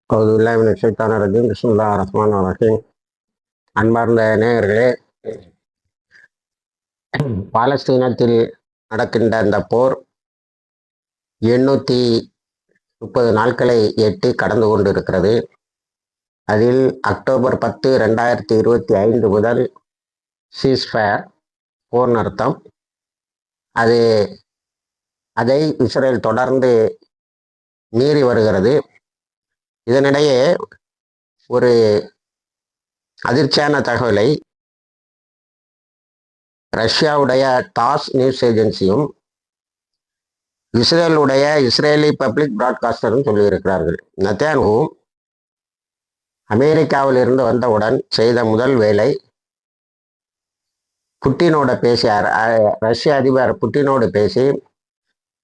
பிஸ்மில்லாஹிர் ரஹ்மானிர் ரஹீம். அன்பார்ந்த நேயர்களே, பாலஸ்தீனத்தில் நடக்கின்ற அந்த போர் 830 நாட்களை எட்டி கடந்து கொண்டிருக்கிறது. அதில் அக்டோபர் 10, 2025 முதல் சீஸ்ஃபயர் போர் நிறுத்தம். அதை இஸ்ரேல் தொடர்ந்து மீறி வருகிறது. இதனிடையே ஒரு அதிர்ச்சியான தகவலை ரஷ்யாவுடைய டாஸ் நியூஸ் ஏஜென்சியும் இஸ்ரேலி பப்ளிக் பிராட்காஸ்டரும் சொல்லியிருக்கிறார்கள். நெதன்யாஹூ அமெரிக்காவில் இருந்து வந்தவுடன் செய்த முதல் வேலை புட்டினோட பேசியார். ரஷ்ய அதிபர் புட்டினோடு பேசி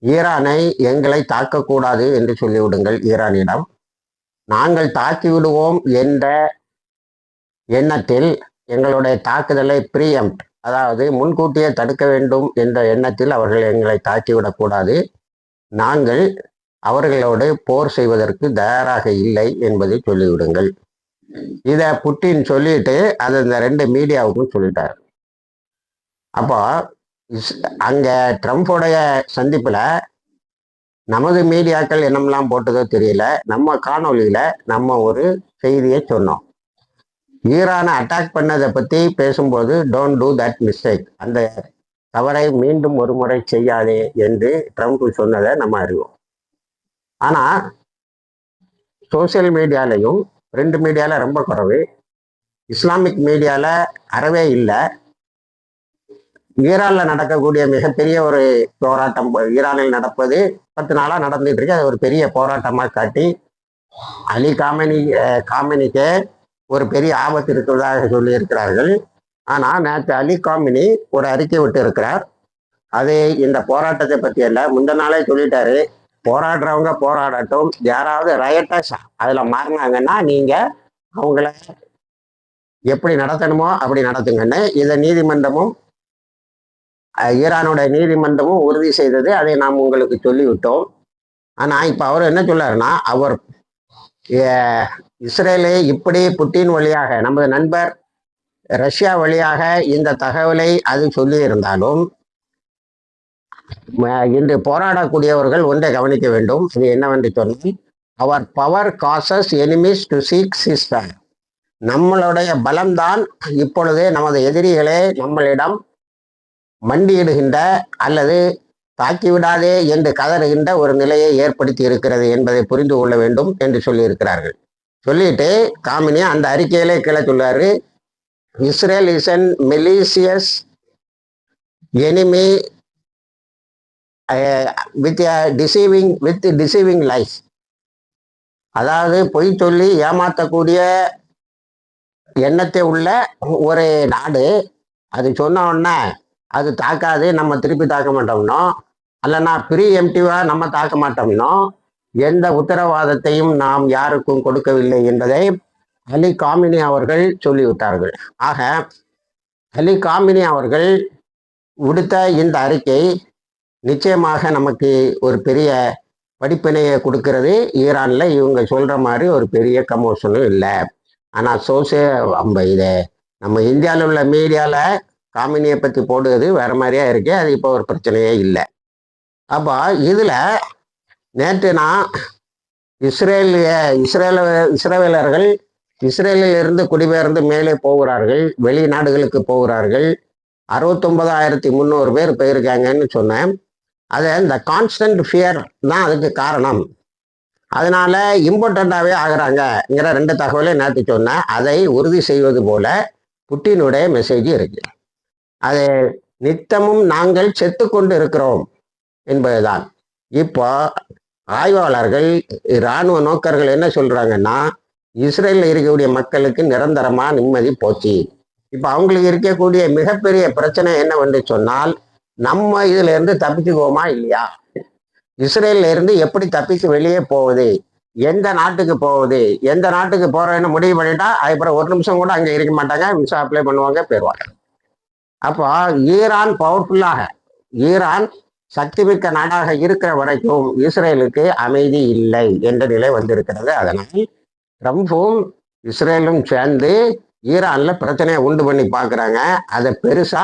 ஈரானை எங்களை தாக்கக்கூடாது என்று சொல்லிவிடுங்கள், ஈரானிடம் நாங்கள் தாக்கிவிடுவோம் என்ற எண்ணத்தில், எங்களுடைய தாக்குதலை ப்ரீஎம்ப்ட், அதாவது முன்கூட்டியே தடுக்க வேண்டும் என்ற எண்ணத்தில் அவர்கள் எங்களை தாக்கிவிடக்கூடாது, நாங்கள் அவர்களோடு போர் செய்வதற்கு தயாராக இல்லை என்பதை சொல்லிவிடுங்கள். இதை புட்டின் சொல்லிட்டு அது இந்த 2 மீடியாவுக்கும் சொல்லிட்டார். அப்போ அங்க ட்ரம்ப்போடைய சந்திப்புல நமது மீடியாக்கள் என்னமெல்லாம் போட்டதோ தெரியல, நம்ம காணொலியில நம்ம ஒரு செய்தியை சொன்னோம். ஈரானை அட்டாக் பண்ணதை பத்தி பேசும்போது டோன்ட் டூ தட் மிஸ்டேக், அந்த தவறை மீண்டும் ஒரு முறை செய்யாதே என்று ட்ரம்ப் சொன்னதை நம்ம அறிவோம். ஆனா சோசியல் மீடியாலையும் 2 மீடியால ரொம்ப குறைவு, இஸ்லாமிக் மீடியால அறவே இல்லை. ஈரான்ல நடக்கக்கூடிய மிகப்பெரிய ஒரு போராட்டம், ஈரானில் நடப்பது 10 நாளா நடந்துட்டு இருக்கு, அது ஒரு பெரிய போராட்டமா காட்டி அலி காமெனிக்கே ஒரு பெரிய ஆபத்து இருக்கிறதாக சொல்லி இருக்கிறார்கள். ஆனா நேற்று அலி காமெனி ஒரு அறிக்கை விட்டு இருக்கிறார். அது இந்த போராட்டத்தை பத்தி அல்ல, முந்த நாளே சொல்லிட்டாரு, போராடுறவங்க போராடட்டும், யாராவது ரயட்டர்ஸ் அதுல மாறினாங்கன்னா நீங்க அவங்கள எப்படி நடத்தணுமோ அப்படி நடத்துங்கன்னு இதை நீதிமன்றமும் ஈரானுடைய நீதிமன்றமும் உறுதி செய்தது. அதை நாம் உங்களுக்கு சொல்லிவிட்டோம். ஆனா இப்ப அவர் என்ன சொல்லாருன்னா, அவர் இஸ்ரேலை இப்படி புட்டின் வழியாக, நமது நண்பர் ரஷ்யா வழியாக இந்த தகவலை அது சொல்லி இருந்தாலும் இன்று போராடக்கூடியவர்கள் ஒன்றை கவனிக்க வேண்டும். இது என்னவென்று சொன்னால், அவர் power causes enemies to seek sister, நம்மளுடைய பலம்தான் இப்பொழுது நமது எதிரிகளே நம்மளிடம் மண்டியிடுகின்ற அல்லது தாக்கிவிடாதே என்று கதறுகின்ற ஒரு நிலையை ஏற்படுத்தி இருக்கிறது என்பதை புரிந்து கொள்ள வேண்டும் என்று சொல்லியிருக்கிறார்கள். சொல்லிட்டு காமினி அந்த அறிக்கையிலே கீழே சொல்றாரு, Israel is an malicious enemy with deceiving life, அதாவது பொய் சொல்லி ஏமாற்றக்கூடிய எண்ணத்தை உள்ள ஒரு நாடு. அது சொன்ன உடனே அது தாக்காது, நம்ம திருப்பி தாக்க மாட்டோம்னோ, அல்லனா ப்ரீஎம்ப்டிவா நம்ம தாக்க மாட்டோம்னோ எந்த உத்தரவாதத்தையும் நாம் யாருக்கும் கொடுக்கவில்லை என்பதை அலி காமினி அவர்கள் சொல்லிவிட்டார்கள். ஆக அலி காமினி அவர்கள் விடுத்த இந்த அறிக்கை நிச்சயமாக நமக்கு ஒரு பெரிய படிப்பினையை கொடுக்கிறது. ஈரான்ல இவங்க சொல்ற மாதிரி ஒரு பெரிய கமோஷனும் இல்லை. ஆனா இதை நம்ம இந்தியாவில் உள்ள மீடியால காமினியை பத்தி போடுவது வேற மாதிரியா இருக்கு, அது இப்போ ஒரு பிரச்சனையே இல்லை. அப்போ இதுல நேற்று நான் இஸ்ரேலர்கள் இஸ்ரேலில் இருந்து குடிபெயர்ந்து மேலே போகிறார்கள், வெளிநாடுகளுக்கு போகிறார்கள், 69,300 பேர் போயிருக்காங்கன்னு சொன்னேன். அதை இந்த கான்ஸ்டன்ட் ஃபியர் தான் அதுக்கு காரணம், அதனால இம்பார்ட்டண்டாவே ஆகுறாங்கிற 2 தகவலை நேற்று சொன்னேன். அதை உறுதி செய்வது போல புட்டினுடைய மெசேஜ் இருக்கு. அது நித்தமும் நாங்கள் செத்து கொண்டு இருக்கிறோம் என்பதுதான். இப்போ ஆய்வாளர்கள், இராணுவ நோக்கர்கள் என்ன சொல்றாங்கன்னா, இஸ்ரேலில் இருக்கக்கூடிய மக்களுக்கு நிரந்தரமா நிம்மதி போச்சு. இப்போ அவங்களுக்கு இருக்கக்கூடிய மிகப்பெரிய பிரச்சனை என்னவென்று சொன்னால், நம்ம இதுல இருந்து தப்பிச்சுக்குவோமா இல்லையா, இஸ்ரேல்ல இருந்து எப்படி தப்பிச்சு வெளியே போகுது, எந்த நாட்டுக்கு போகுது, எந்த நாட்டுக்கு போறேன்னு முடிவு பண்ணிட்டா அதுக்கப்புறம் 1 நிமிஷம் கூட அங்கே இருக்க மாட்டாங்க, விசா அப்ளை பண்ணுவாங்க, போயிடுவாங்க. அப்போ ஈரான் பவர்ஃபுல்லாக, ஈரான் சக்திமிக்க நாடாக இருக்கிற வரைக்கும் இஸ்ரேலுக்கு அமைதி இல்லை என்ற நிலை வந்திருக்கிறது. அதனால் ட்ரம்ப்பும் இஸ்ரேலும் சேர்ந்து ஈரான்ல பிரச்சனையை உண்டு பண்ணி பார்க்குறாங்க. அதை பெருசா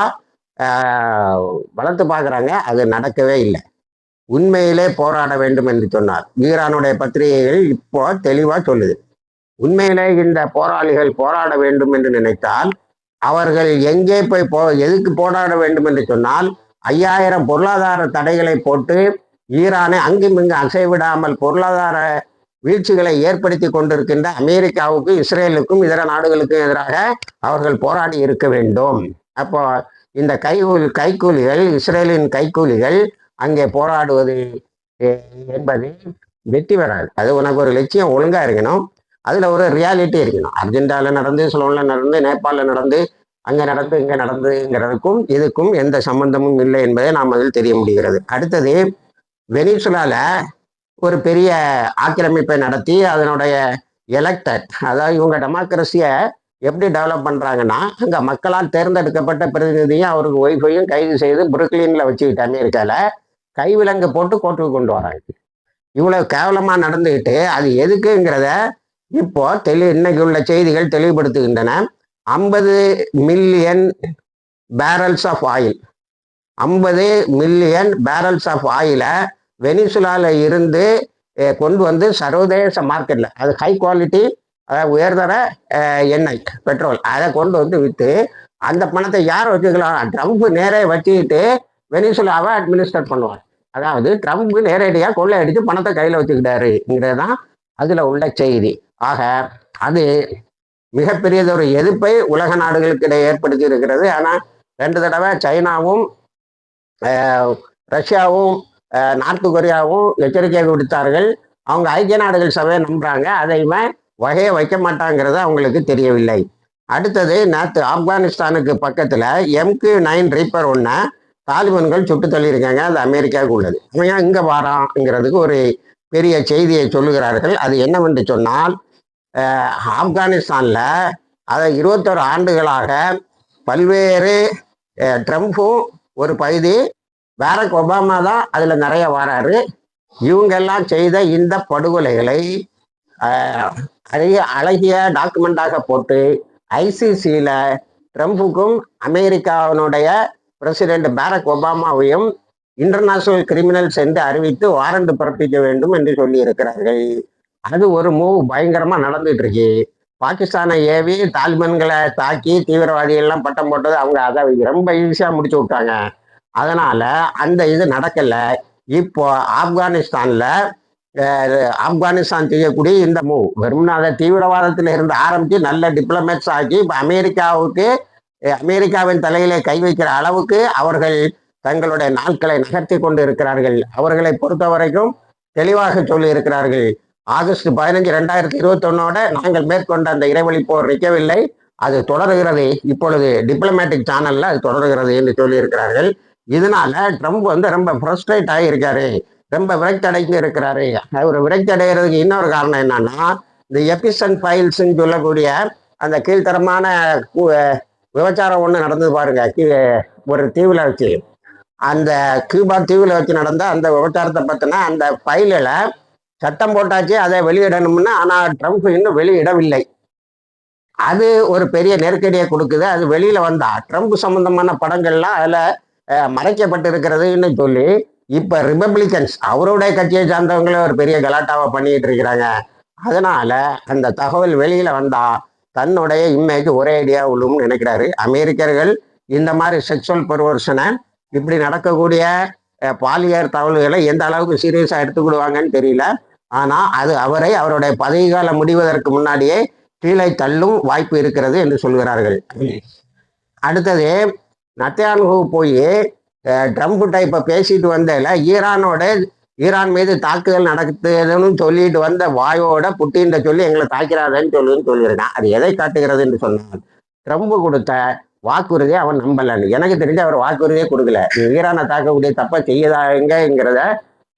வளர்த்து பார்க்குறாங்க. அது நடக்கவே இல்லை. உண்மையிலே போராட வேண்டும் என்று சொன்னார். ஈரானுடைய பத்திரிகைகள் இப்போ தெளிவா சொல்லுது. உண்மையிலே இந்த போராளிகள் போராட வேண்டும் என்று நினைத்தால் அவர்கள் எங்கே போய் எதுக்கு போராட வேண்டும் என்று சொன்னால் 5000 பொருளாதார தடைகளை போட்டு ஈரானை அங்கும் இங்கு அசைவிடாமல் பொருளாதார வீழ்ச்சிகளை ஏற்படுத்தி கொண்டிருக்கின்ற அமெரிக்காவுக்கும் இஸ்ரேலுக்கும் இதர நாடுகளுக்கும் எதிராக அவர்கள் போராடி இருக்க வேண்டும். அப்போ இந்த கைக்கூலிகள், இஸ்ரேலின் கைக்கூலிகள் அங்கே போராடுவது என்பது வெற்றி பெறாது. அது உனக்கு ஒரு லட்சியம் ஒழுங்கா இருக்கணும், அதுல ஒரு ரியாலிட்டி இருக்கணும். அர்ஜென்டாவில் நடந்து, சிலோன்ல நடந்து, நேபாளில் நடந்து, அங்க நடந்து, இங்க நடந்துங்கிறதுக்கும் இதுக்கும் எந்த சம்பந்தமும் இல்லை என்பதை நாம் அதில் தெரிய முடிகிறது. அடுத்தது, வெனிசுலால ஒரு பெரிய ஆக்கிரமிப்பை நடத்தி அதனுடைய எலெக்டட், அதாவது இவங்க டெமோக்ரஸியை எப்படி டெவலப் பண்றாங்கன்னா, அங்க மக்களால் தேர்ந்தெடுக்கப்பட்ட பிரதிநிதியும் அவருக்கு ஒய்ஃபையும் கைது செய்து புருக்லின்ல வச்சுக்கிட்டு அமெரிக்கால கைவிலங்கு போட்டு கோர்ட்டுக்கு கொண்டு வராங்க. இவ்வளவு கேவலமா நடந்துகிட்டு அது எதுக்குங்கிறத இப்போ இன்னைக்கு உள்ள செய்திகள் தெளிவுபடுத்துகின்றன. 50 million barrels of oil, 50 million barrels of ஆயிலை வெனிசுலால இருந்து கொண்டு வந்து சர்வதேச மார்க்கெட்ல, அது ஹை குவாலிட்டி, உயர்தர எண்ணெய், பெட்ரோல், அதை கொண்டு வந்து விற்று அந்த பணத்தை யார் வச்சுக்கலாம்? ட்ரம்ப் நேரே வச்சுக்கிட்டு வெனிசுலாவை அட்மினிஸ்ட்ரேட் பண்ணுவார். அதாவது ட்ரம்ப் நேரடியாக கொள்ளை அடித்து பணத்தை கையில் வச்சுக்கிட்டாருங்கிறது தான் அதில் உள்ள செய்தி. ஆக அது மிகப்பெரியதொரு எதிர்ப்பை உலக நாடுகளுக்கு இடையே ஏற்படுத்தி இருக்கிறது. ஆனால் 2 தடவை சைனாவும் ரஷ்யாவும் நார்த் கொரியாவும் எச்சரிக்கை விடுத்தார்கள். அவங்க ஐக்கிய நாடுகள் சபையை நம்புறாங்க, அதையுமே வகையை வைக்க மாட்டாங்கிறது அவங்களுக்கு தெரியவில்லை. அடுத்தது, நேற்று ஆப்கானிஸ்தானுக்கு பக்கத்தில் MQ-9 ரீப்பர் ஒன்றை தாலிபான்கள் சுட்டு தள்ளியிருக்காங்க. அது அமெரிக்காவுக்கு உள்ளது. அவன் இங்கே வாராங்கிறதுக்கு ஒரு பெரிய செய்தியை சொல்லுகிறார்கள். அது என்னவென்று சொன்னால், ஆப்கானிஸ்தானில் அதை 21 ஆண்டுகளாக பல்வேறு ட்ரம்ப்பும் ஒரு பகுதி, பாரக் ஒபாமா தான் அதில் நிறைய வராரு. இவங்கெல்லாம் செய்த இந்த படுகொலைகளை அழகிய டாக்குமெண்டாக போட்டு ICCல ட்ரம்ப்புக்கும் அமெரிக்காவினுடைய பிரசிடென்ட் பாரக் ஒபாமாவையும் இன்டர்நேஷனல் கிரிமினல்ஸ் என்று அறிவித்து வாரண்ட் பிறப்பிக்க வேண்டும் என்று சொல்லி இருக்கிறார்கள். அது ஒரு மூவ் பயங்கரமா நடந்துட்டு இருக்கு. பாகிஸ்தானை ஏவி தாலிபான்களை தாக்கி தீவிரவாதிகள்லாம் பட்டம் போட்டது அவங்க அதை ரொம்ப ஈஸியா முடிச்சு விட்டாங்க. அதனால அந்த இது நடக்கல. இப்போ ஆப்கானிஸ்தான் செய்யக்கூடிய இந்த மூவ் வெறும் அதை தீவிரவாதத்தில் இருந்து ஆரம்பித்து நல்ல டிப்ளமேட்ஸ் ஆக்கி இப்போ அமெரிக்காவின் தலையிலே கை வைக்கிற அளவுக்கு அவர்கள் தங்களுடைய நாட்களை நகர்த்தி கொண்டு இருக்கிறார்கள். அவர்களை பொறுத்த வரைக்கும் தெளிவாக சொல்லி இருக்கிறார்கள், ஆகஸ்ட் 15, 2021 நாங்கள் மேற்கொண்ட அந்த இறைவழி போர் நிற்கவில்லை, அது தொடர்கிறது. இப்பொழுது டிப்ளமேட்டிக் சேனல்ல அது தொடர்கிறது என்று சொல்லி இருக்கிறார்கள். இதனால ட்ரம்ப் ரொம்ப ஃப்ரஸ்ட்ரேட் ஆகியிருக்காரு, ரொம்ப விரக்தடைந்து இருக்கிறாரு. அவர் விரக்தி அடைகிறதுக்கு இன்னொரு காரணம் என்னன்னா, இந்த எபிசன் ஃபைல்ஸ்ன்னு சொல்லக்கூடிய அந்த கீழ்த்தரமான விபச்சாரம் ஒன்று நடந்தது பாருங்க, ஒரு தீவில் வச்சு, அந்த கியூபா தீவில் வச்சு நடந்த அந்த விபச்சாரத்தை பற்றின அந்த ஃபைலில் சட்டம் போட்டாச்சு, அதை வெளியிடணும்னு. ஆனால் ட்ரம்ப் இன்னும் வெளியிடவில்லை. அது ஒரு பெரிய நெருக்கடியை கொடுக்குது. அது வெளியில வந்தா ட்ரம்ப் சம்பந்தமான படங்கள்லாம் அதில் மறைக்கப்பட்டிருக்கிறதுன்னு சொல்லி இப்ப ரிபப்ளிகன்ஸ், அவருடைய கட்சியை சார்ந்தவங்களே ஒரு பெரிய கலாட்டாவை பண்ணிட்டு இருக்கிறாங்க. அதனால அந்த தகவல் வெளியில வந்தா தன்னுடைய இமேஜ் ஒரே ஐடியா உள்ளும்னு நினைக்கிறாரு. அமெரிக்கர்கள் இந்த மாதிரி செக்ஷுவல் பர்வர்ஷனை, இப்படி நடக்கக்கூடிய பாலியர் தகவல்களை எந்த அளவுக்கு சீரியஸா எடுத்துக்கிடுவாங்கன்னு தெரியல. ஆனா அது அவரை அவருடைய பதவி காலம் முடிவதற்கு முன்னாடியே கீழே தள்ளும் வாய்ப்பு இருக்கிறது என்று சொல்கிறார்கள். அடுத்தது, நத்தன்யாஹூ போய் ட்ரம்ப்கிட்ட இப்ப பேசிட்டு வந்ததுல ஈரான் மீது தாக்குதல் நடக்குதுன்னு சொல்லிட்டு வந்த வாயோட புட்டின் சொல்லி எங்களை தாக்கிறாதன்னு சொல்லியிருக்கான். அது எதை காட்டுகிறது என்று சொன்னால், ட்ரம்ப் கொடுத்த வாக்குறுதியை அவன் நம்பலன்னு. எனக்கு தெரிஞ்சு அவர் வாக்குறுதியே கொடுக்கல. ஈரானை தாக்கக்கூடிய தப்ப செய்யதாங்கிறத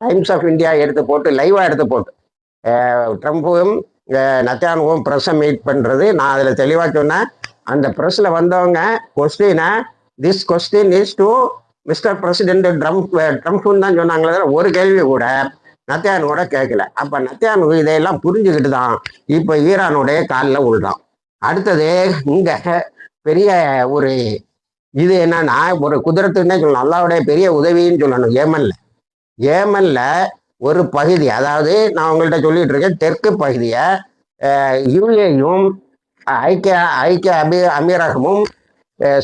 டைம்ஸ் ஆஃப் இந்தியா எடுத்து போட்டு, லைவா எடுத்து போட்டு, ட்ரம்ப்பும் நத்தன்யாஹூவும் ப்ரெஸ்ஸை மீட் பண்றது, நான் அதுல தெளிவா சொன்னேன். அந்த ப்ரெஸ்ல வந்தவங்க கொஸ்டினை, this question is to mister president ட்ரம்ப்னு தான் சொன்னாங்களே, ஒரு கேள்வி கூட நத்தியானு கூட கேட்கல. அப்ப நத்தியானு இதையெல்லாம் புரிஞ்சுக்கிட்டு தான் இப்ப ஈரானுடைய காலில் விழுறான். அடுத்தது இங்க பெரிய ஒரு இது என்னன்னா, ஒரு குதிரத்துன்னே சொல்லணும், அல்லாவுடைய பெரிய உதவின்னு சொல்லணும். ஏமன்ல ஒரு பகுதி, அதாவது நான் உங்கள்கிட்ட சொல்லிட்டு இருக்கேன், தெற்கு பகுதியை யுஏயும் ஐக்கிய ஐக்கிய அமீரகமும்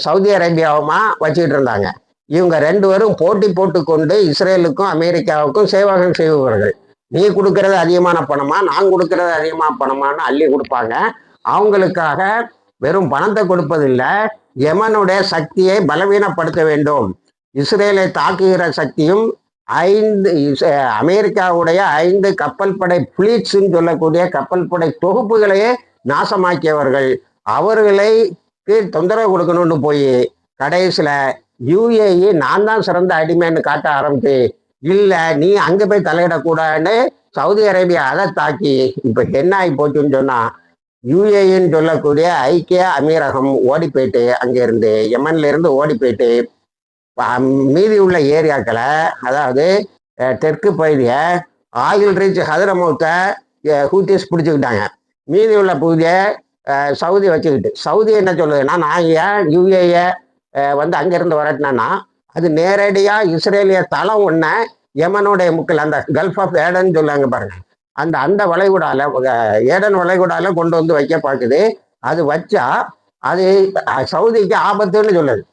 சவுதி அரேபியாவுமா வச்சுக்கிட்டு இருந்தாங்க. இவங்க ரெண்டு பேரும் போட்டி போட்டு கொண்டு இஸ்ரேலுக்கும் அமெரிக்காவுக்கும் சேவகம் செய்பவர்கள். நீ கொடுக்கறது அதிகமான பணமா, நான் கொடுக்கறது அதிகமான பணமான்னு அள்ளி கொடுப்பாங்க. அவங்களுக்காக வெறும் பணத்தை கொடுப்பதில்லை, யமனுடைய சக்தியை பலவீனப்படுத்த வேண்டும். இஸ்ரேலை தாக்குகிற சக்தியும் அமெரிக்காவுடைய 5 கப்பல் படை பிளீட்ஸ்ன்னு சொல்லக்கூடிய கப்பல் படை தொகுப்புகளையே நாசமாக்கியவர்கள். அவர்களை தொந்தரவு கொடுக்கணும்னு போய் கடைசியில யுஏஇ நான் தான் சிறந்த அடிமைன்னு காட்ட ஆரம்பிச்சு, இல்ல நீ அங்க போய் தலையிடக்கூடாதுன்னு சவுதி அரேபியா அதை தாக்கி இப்ப என்ன ஆகி போச்சுன்னு சொன்னா, யுஏஇன்னு சொல்லக்கூடிய ஐக்கிய அமீரகம் ஓடி போயிட்டு, அங்கிருந்து யமன்ல இருந்து ஓடி போயிட்டு மீதி உள்ள ஏரியாக்களை, அதாவது தெற்கு பகுதியை ஆயில் ரிச் ஹதரமௌத்தை ஹூத்திஸ் பிடிச்சுக்கிட்டாங்க. மீதி உள்ள பகுதியை சவுதி வச்சுக்கிட்டு, சவுதி என்ன சொல்லுதுன்னா, நான் ஏன் யுஏஏ வந்து அங்கிருந்து வரட்டினா, அது நேரடியாக இஸ்ரேலிய தளம் ஒன்று யமனுடைய முக்கில் அந்த கல்ஃப் ஆஃப் ஏடன் சொல்லுவாங்க பாருங்க, அந்த வளைகுடால ஏடன் வளைகுடால கொண்டு வந்து வைக்க பார்க்குது. அது வச்சா அது சவுதிக்கு ஆபத்துன்னு சொல்லுது.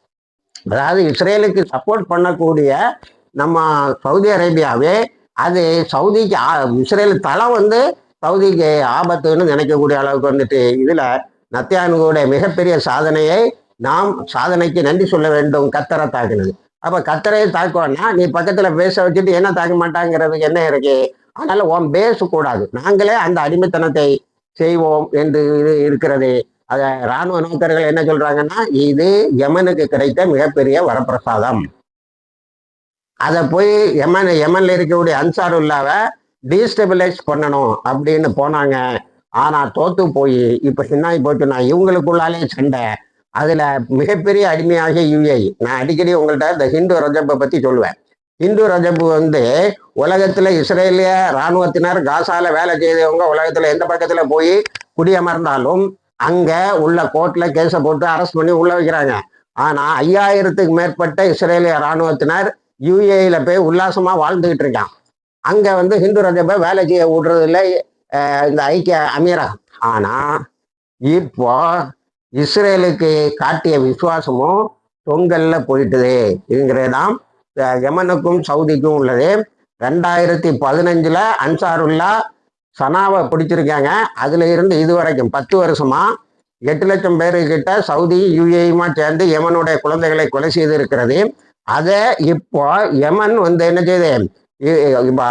அதாவது இஸ்ரேலுக்கு சப்போர்ட் பண்ணக்கூடிய நம்ம சவுதி அரேபியாவே அது சவுதிக்கு இஸ்ரேல் தளம் வந்து சவுதிக்கு ஆபத்துன்னு நினைக்கக்கூடிய அளவுக்கு வந்துட்டு, இதுல நத்தியானுடைய மிகப்பெரிய சாதனையை நாம் சாதனைக்கு நன்றி சொல்ல வேண்டும். கத்தரை தாக்குனது. அப்ப கத்தரையை தாக்குவோன்னா நீ பக்கத்துல பேச வச்சுட்டு என்ன தாக்க மாட்டாங்கிறதுக்கு என்ன இருக்கு? அதனால உன் பேசக்கூடாது, நாங்களே அந்த அடிமைத்தனத்தை செய்வோம் என்று இது இருக்கிறது. அத இராணுவ நோக்கர்கள் என்ன சொல்றாங்கன்னா, இது யமனுக்கு கிடைத்த மிகப்பெரிய வரப்பிரசாதம். அதை போய் யமன்ல இருக்கக்கூடிய அன்சாருல்லாவை டீஸ்டபிளைஸ் பண்ணணும் அப்படின்னு போனாங்க. ஆனா தோத்து போய் இப்ப சின்னாய் போச்சுன்னா இவங்களுக்குள்ளாலே சண்டை. அதுல மிகப்பெரிய அடிமையாக யுஏஇ. நான் அடிக்கடி உங்கள்கிட்ட இந்த ஹிந்து ரஜப்பை பத்தி சொல்லுவேன். ஹிந்து ரஜப்பு வந்து உலகத்துல இஸ்ரேலிய இராணுவத்தினர் காசால வேலை செய்தவங்க உலகத்துல எந்த பக்கத்துல போய் குடியமர்ந்தாலும் அங்க உள்ள கோர்ட்ல கேஸை போட்டு அரெஸ்ட் பண்ணி உள்ள வைக்கிறாங்க. ஆனா 5000க்கு மேற்பட்ட இஸ்ரேலிய இராணுவத்தினர் யுஏஇல போய் உல்லாசமா வாழ்ந்துகிட்டு இருக்கான். அங்க வந்து ஹிந்து ரஜப்பை வேலை செய்ய விடுறது இல்லை இந்த ஐக்கிய அமீரகம். ஆனா இப்போ இஸ்ரேலுக்கு காட்டிய விசுவாசமும் தொங்கல்ல போயிட்டுது. இதுங்கிறதான் யமனுக்கும் சவுதிக்கும் உள்ளது. 2015 அன்சாருல்லா சனாவை பிடிச்சிருக்காங்க. அதுல இருந்து இதுவரைக்கும் 10 வருஷமா 8 லட்சம் பேருக்கிட்ட சவுதி யுஏஇமா சேர்ந்து யமனுடைய குழந்தைகளை கொலை செய்து இருக்கிறது. அதை இப்போ யமன் வந்து என்ன செய்யுது, இப்போ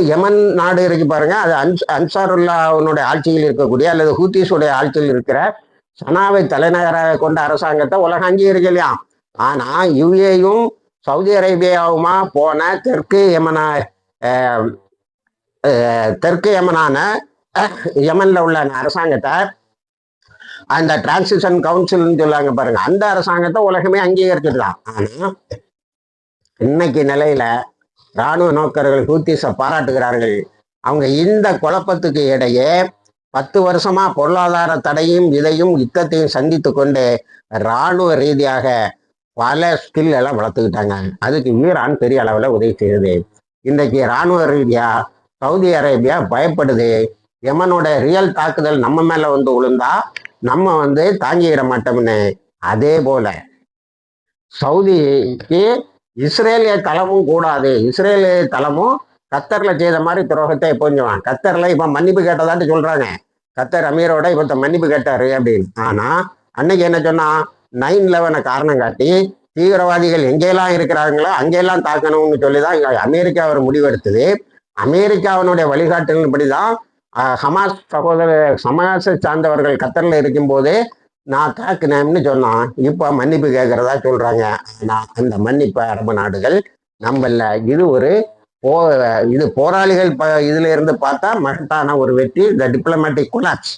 யமன் நாடு இருக்கு பாருங்க, அது அன்சாருல்லாவுடைய ஆட்சியில் இருக்கக்கூடிய அல்லது ஹூத்திஸுடைய ஆட்சியில் இருக்கிற சனாவை தலைநகராக கொண்ட அரசாங்கத்தை உலகம் அங்கீகரிக்கலையா. ஆனா யுஏயும் சவுதி அரேபியாவுமா போன தெற்கு யமனான யமன்ல உள்ள அரசாங்கத்தை, அந்த டிரான்சிஷன் கவுன்சில்னு சொல்லுவாங்க பாருங்க, அந்த அரசாங்கத்தை உலகமே அங்கீகரிச்சுக்கலாம். ஆனா இன்னைக்கு நிலையில இராணுவ நோக்கர்கள் ஹூத்திஸை பாராட்டுகிறார்கள். அவங்க இந்த குழப்பத்துக்கு இடையே 10 வருஷமா பொருளாதார தடையும் இதையும் யுத்தத்தையும் சந்தித்து கொண்டு இராணுவ ரீதியாக பல ஸ்கில் எல்லாம் வளர்த்துக்கிட்டாங்க. அதுக்கு ஈரான் பெரிய அளவில் உதவி செய்யுது. இன்றைக்கு இராணுவ ரீதியா சவுதி அரேபியா பயப்படுது. யமனோட ரியல் தாக்குதல் நம்ம மேல வந்து விழுந்தா நம்ம வந்து தாங்கிட மாட்டோம்னு. அதே போல சவுதிக்கு இஸ்ரேலிய தளமும் கூடாது. இஸ்ரேலிய தளமும் கத்தர்ல செய்த மாதிரி துரோகத்தை எப்போஞ்சுவான். கத்தர்ல இப்ப மன்னிப்பு கேட்டதாட்டு சொல்றாங்க, கத்தர் அமீரோட இப்ப மன்னிப்பு கேட்டாரு அப்படின்னு. ஆனா அன்னைக்கு என்ன சொன்னா, 9/11 காரணம் காட்டி தீவிரவாதிகள் எங்கெல்லாம் இருக்கிறாங்களோ அங்கெல்லாம் தாக்கணும்னு சொல்லிதான் அமெரிக்கா ஒரு முடிவெடுத்தது. அமெரிக்காவினுடைய வழிகாட்டுகளின்படிதான் ஹமாஸை சார்ந்தவர்கள் கத்தர்ல இருக்கும் போதே நான் தாக்குனேன்னு சொன்னான். இப்போ மன்னிப்பு கேட்கறதா சொல்றாங்க. ஆனா அந்த மன்னிப்பை அரபு நாடுகள் நம்பல. இது போராளிகள் இதுல இருந்து பார்த்தா மகத்தான ஒரு வெற்றி, இந்த டிப்ளமேட்டிக் கொலாப்ஸ்,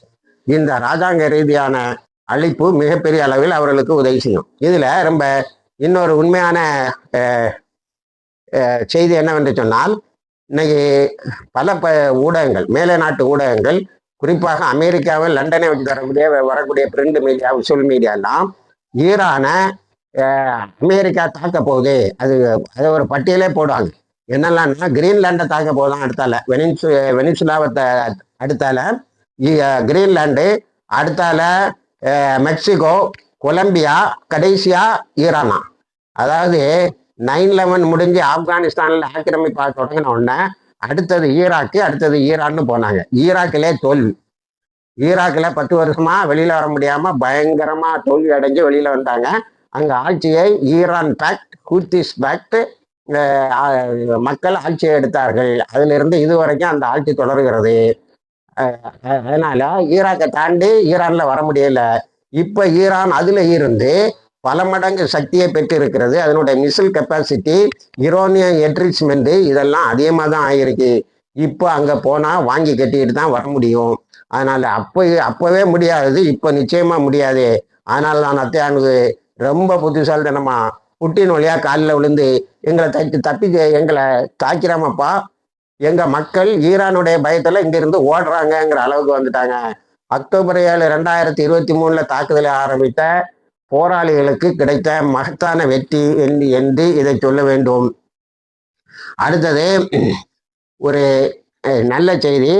இந்த ராஜாங்க ரீதியான அழிப்பு மிகப்பெரிய அளவில் அவர்களுக்கு உதவி செய்யும். இதுல ரொம்ப இன்னொரு உண்மையான செய்தி என்னவென்று சொன்னால், இன்னைக்கு பல ஊடகங்கள், மேலை நாட்டு ஊடகங்கள், குறிப்பாக அமெரிக்காவில் லண்டனை வச்சு தரக்கூடிய வரக்கூடிய பிரிண்ட் மீடியா, விஷுவல் மீடியா எல்லாம் ஈரானை அமெரிக்கா தாக்க போகுது, அது அதை ஒரு பட்டியலே போடுவாங்க. என்னெல்லாம்னா கிரீன்லாண்டை தாக்க போதும், அடுத்தால வெனிசுலாவை அடுத்தால கிரீன்லாண்டு, அடுத்தால மெக்சிகோ, கொலம்பியா, கடைசியா ஈரானா. அதாவது 9/11 முடிஞ்சு ஆப்கானிஸ்தானில் ஆக்கிரமிப்பா தொடங்கின உடனே அடுத்தது ஈராக்கு, அடுத்தது ஈரான்னு போனாங்க. ஈராக்கிலே தோல்வி. ஈராக்கில் 10 வருஷமா வெளியில வர முடியாம பயங்கரமா தோல்வி அடைஞ்சு வெளியில வந்தாங்க. அங்க ஆட்சியை ஈரான் பேக்ட், ஹூத்திஸ் பேக்ட் மக்கள் ஆட்சியை எடுத்தார்கள். அதுல இருந்து இதுவரைக்கும் அந்த ஆட்சி தொடர்கிறது. அதனால ஈராக்கை தாண்டி ஈரான்ல வர முடியல. இப்ப ஈரான் அதுல இருந்து பல மடங்கு சக்தியை பெற்று இருக்கிறது. அதனுடைய மிசைல் கெப்பாசிட்டி, யுரேனியம் என்ரிச்மெண்ட் இதெல்லாம் அதிகமாக தான் ஆகிருக்கு. இப்போ அங்கே போனால் வாங்கி கட்டிட்டு தான் வர முடியும். அதனால அப்பவே முடியாது, இப்போ நிச்சயமா முடியாது. அதனால தான் அத்தையானது ரொம்ப புத்திசாலித்தனமா புட்டின் வழியா காலில் விழுந்து எங்களை தப்பி எங்களை தாக்கிறாமப்பா, எங்க மக்கள் ஈரானுடைய பயத்துல இங்கிருந்து ஓடுறாங்கங்கிற அளவுக்கு வந்துட்டாங்க. அக்டோபர் 7, 2023 தாக்குதலை ஆரம்பித்த போராளிகளுக்கு கிடைத்த மகத்தான வெற்றி என்று இதை சொல்ல வேண்டும். அடுத்தது ஒரு நல்ல செய்தி.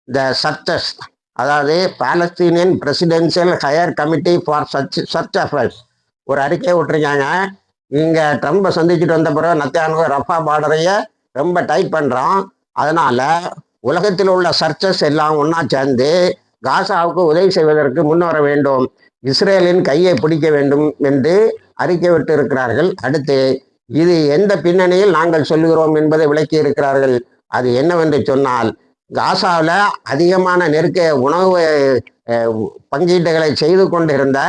த சர்ச்சஸ், அதாவது Palestinian presidential higher committee for church affairs ஒரு அறிக்கையை விட்டுருக்காங்க. இங்க ட்ரம்பை சந்திச்சுட்டு வந்த பிறகு நத்தியானு ரஃபா பார்டரைய ரொம்ப டைட் பண்றோம். அதனால உலகத்தில் உள்ள சர்ச்சஸ் எல்லாம் ஒன்னா சேர்ந்து காசாவுக்கு உதவி செய்வதற்கு முன்வர வேண்டும், இஸ்ரேலின் கையை பிடிக்க வேண்டும் என்று அறிக்கை விட்டு இருக்கிறார்கள். அடுத்து இது எந்த பின்னணியில் நாங்கள் சொல்லுகிறோம் என்பதை விளக்கி இருக்கிறார்கள். அது என்னவென்று சொன்னால், காசாவில் அதிகமான உணவு பங்கீட்டுகளை செய்து கொண்டிருந்த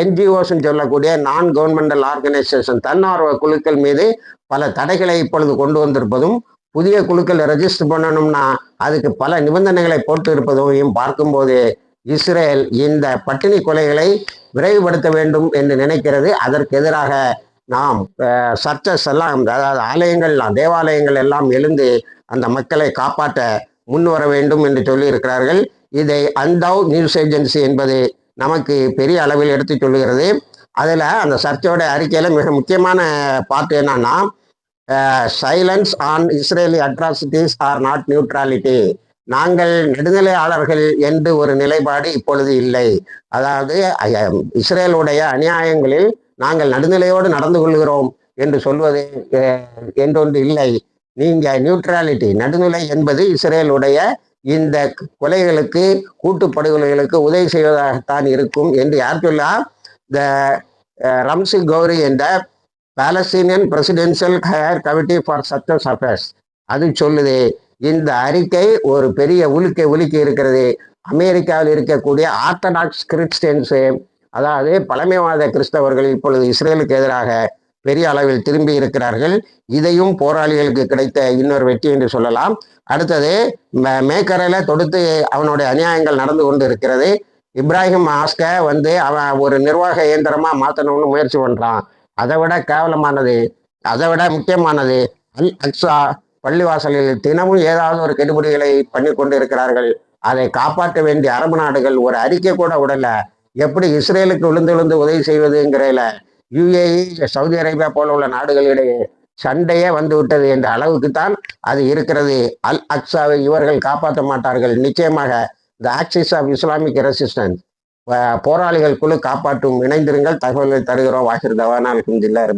NGOs சொல்லக்கூடிய நான் கவர்மெண்டல் ஆர்கனைசேஷன், தன்னார்வ குழுக்கள் மீது பல தடைகளை இப்பொழுது கொண்டு வந்திருப்பதும், புதிய குழுக்கள் ரெஜிஸ்டர் பண்ணணும்னா அதுக்கு பல நிபந்தனைகளை போட்டு இருப்பதையும் பார்க்கும்போது இஸ்ரேல் இந்த பட்டினி கொலைகளை விரைவுபடுத்த வேண்டும் என்று நினைக்கிறது. அதற்கு எதிராக நாம் சர்ச்சஸ் எல்லாம், அதாவது ஆலயங்கள்லாம், தேவாலயங்கள் எல்லாம் எழுந்து அந்த மக்களை காப்பாற்ற முன் வர வேண்டும் என்று சொல்லி இருக்கிறார்கள். இதை அந்தவ் நியூஸ் ஏஜென்சி என்பது நமக்கு பெரிய அளவில் எடுத்து சொல்லுகிறது. அதில் அந்த சர்ச்சையோட அறிக்கையில் மிக முக்கியமான பார்ட் என்னன்னா, silence on Israeli atrocities are not neutrality. நாங்கள் நடுநிலையாளர்கள் என்று ஒரு நிலைப்பாடு இப்பொழுது இல்லை. அதாவது இஸ்ரேலுடைய அநியாயங்களில் நாங்கள் நடுநிலையோடு நடந்து கொள்கிறோம் என்று சொல்வது என்றொன்று இல்லை. நீங்க நியூட்ராலிட்டி, நடுநிலை என்பது இஸ்ரேலுடைய இந்த கொலைகளுக்கு, கூட்டுப்படுகொலைகளுக்கு உதவி செய்வதாகத்தான் இருக்கும் என்று யார் சொல்லா? த ரம்சி கௌரி என்ற Palestinian presidential higher committee for church affairs அது சொல்லுது. இந்த அறிக்கை ஒரு பெரிய உலுக்கி இருக்கிறது. அமெரிக்காவில் இருக்கக்கூடிய ஆர்த்தடாக்ஸ் கிறிஸ்டியன்ஸு, அதாவது பழமைவாத கிறிஸ்தவர்கள் இப்பொழுது இஸ்ரேலுக்கு எதிராக பெரிய அளவில் திரும்பி இருக்கிறார்கள். இதையும் போராளிகளுக்கு கிடைத்த இன்னொரு வெற்றி என்று சொல்லலாம். அடுத்தது மேக்கரையில் தொடுத்து அவனுடைய அநியாயங்கள் நடந்து கொண்டு இருக்கிறது. இப்ராஹிம் ஆஸ்க அவன் ஒரு நிர்வாக இயந்திரமா மாற்றணும்னு முயற்சி பண்றான். அதை விட கேவலமானது, அதை விட முக்கியமானது, அல் அக்ஸா பள்ளிவாசலில் தினமும் ஏதாவது ஒரு கெடுபிடிகளை பண்ணி கொண்டு இருக்கிறார்கள். அதை காப்பாற்ற வேண்டிய அரபு நாடுகள் ஒரு அறிக்கை கூட விடல. எப்படி இஸ்ரேலுக்கு விழுந்து உதவி செய்வதுங்கிறதுல UAE, சவுதி அரேபியா போல உள்ள நாடுகளிடையே சண்டையே வந்து விட்டது என்ற அளவுக்கு தான் அது இருக்கிறது. அல் அக்ஸாவை இவர்கள் காப்பாற்ற மாட்டார்கள். நிச்சயமாக the axis of Islamic resistance போராளிகள் குழு காப்பாற்றும். இணைந்திருங்கள், தகவல்களை தருகிறோம். வாஹிர் தவானா அல்ஹம்துலில்லாஹ்.